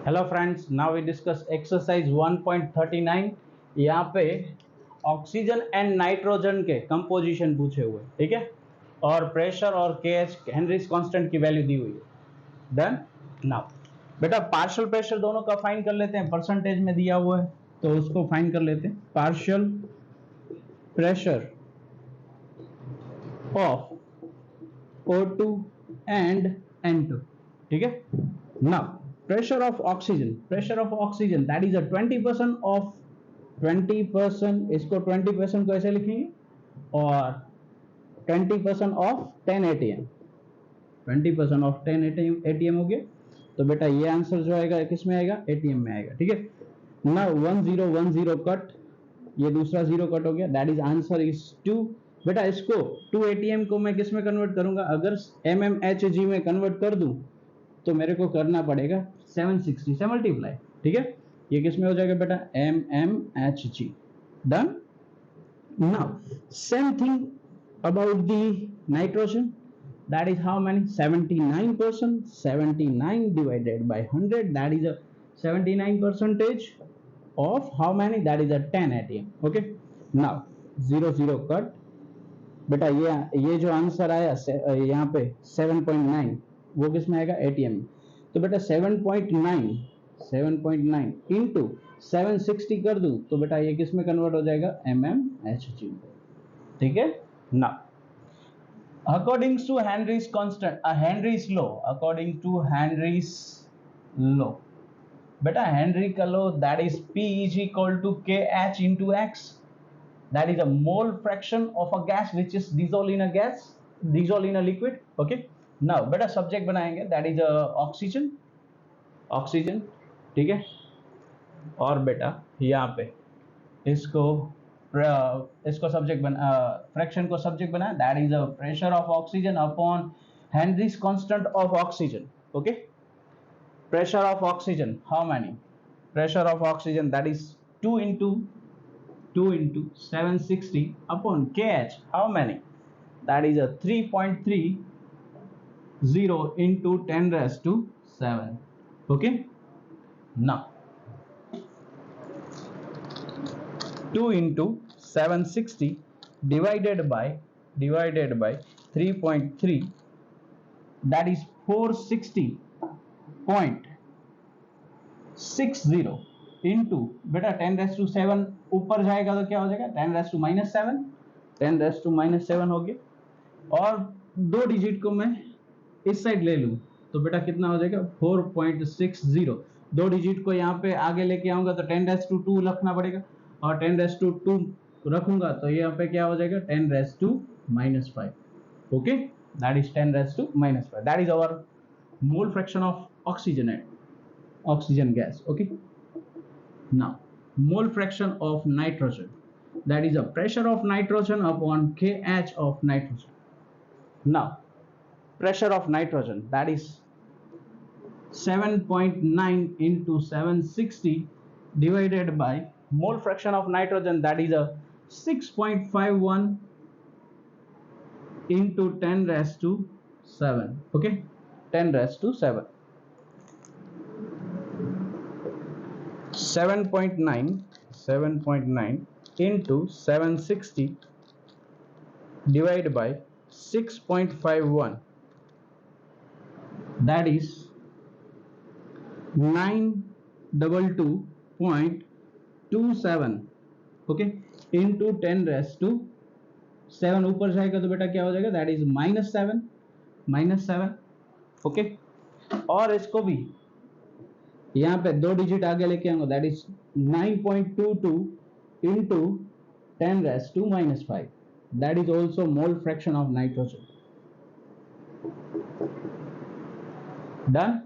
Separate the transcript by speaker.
Speaker 1: Hello friends, now we discuss exercise 1.39। यहाँ पे oxygen and nitrogen के कंपोजिशन पूछे हुए, ठीक है, और प्रेशर और केएच हेनरीज कांस्टेंट की वैल्यू दी हुई है। डन। नाउ बेटा पार्शियल प्रेशर दोनों का फाइंड कर लेते हैं, परसेंटेज में दिया हुआ है तो उसको फाइंड कर लेते हैं। Partial pressure of O2 and N2, ठीक है। Now pressure of oxygen that is a 20% of 20%, इसको 20% को ऐसे लिखेंगे, और 20% ऑफ 10 ATM, 20% ऑफ 10 ATM हो गया। तो बेटा ये आंसर जो आएगा किस में आएगा, ATM में आएगा, ठीक है ना। 1010 कट, ये दूसरा जीरो कट हो गया, दैट इज आंसर इज 2। बेटा इसको 2 ATM को मैं किस में कन्वर्ट करूंगा, अगर mmHg में कन्वर्ट कर दूं तो मेरे को करना पड़ेगा 760 से मल्टीप्लाई, ठीक है। ये किस में हो जाएगा बेटा, mmHg। Done. Now same thing about the nitrogen, that is how many, 79%, 79 divided by 100, that is a 79 percentage of how many, that is a 10 ATM, okay। now 0 cut, बेटा ये जो आंसर आया यहाँ पे 7.9, वो किस में आएगा, ATM में। तो बेटा 7.9 इंटू 760 कर दूं तो बेटा ये किस में कन्वर्ट हो जाएगा, mmHg, ठीक है ना। According to Henry's constant, Henry's law, according to Henry's law, बेटा हेनरी का लो, that is P is equal to KH into X, that is a mole fraction of a gas which is dissolved in a liquid, okay। now बेटा subject बनाएंगे, that is oxygen, ठीक है। और बेटा यहाँ पे इसको सब्जेक्ट बना, फ्रैक्शन को सब्जेक्ट बना, that is a pressure of oxygen upon Henrys constant of oxygen, okay. Pressure of oxygen how many, pressure of oxygen that is 2 into 760 upon KH how many, that is a 3.30 into 10 raised to 7, okay। now 2 into 760 divided by 3.3, that is 460.60 into बेटा 10 raise to 7 ऊपर जाएगा तो क्या हो जाएगा, 10 raise to -7, 10 raise to -7 हो गया। और दो डिजिट को मैं इस साइड ले लूं तो बेटा कितना हो जाएगा, 4.60। दो डिजिट को यहाँ पे आगे लेके आऊंगा तो 10 रेस टू 2 रखना पड़ेगा, और 10 रेस टू 2 रखूंगा तो यहाँ पे क्या हो जाएगा, 10 raise to -5, okay. That is 10 raise to -5, that is our mole fraction of oxygen gas, okay। now mole fraction of nitrogen, that is a pressure of nitrogen upon KH of nitrogen। now pressure of nitrogen, that is 7.9 into 760 divided by mole fraction of nitrogen, that is a 6.51 into 10 raised to 7, okay, 10 raised to 7, 7.9 into 760 divided by 6.51, that is 922.27, okay, into 10 raised to 7 ऊपर जाएगा तो बेटा क्या हो जाएगा, that is -7, okay. और इसको भी यहाँ पे दो डिजिट आगे लेके आऊंगा, that is 9.22 into 10 raised to -5, that is also mole fraction of nitrogen। Done.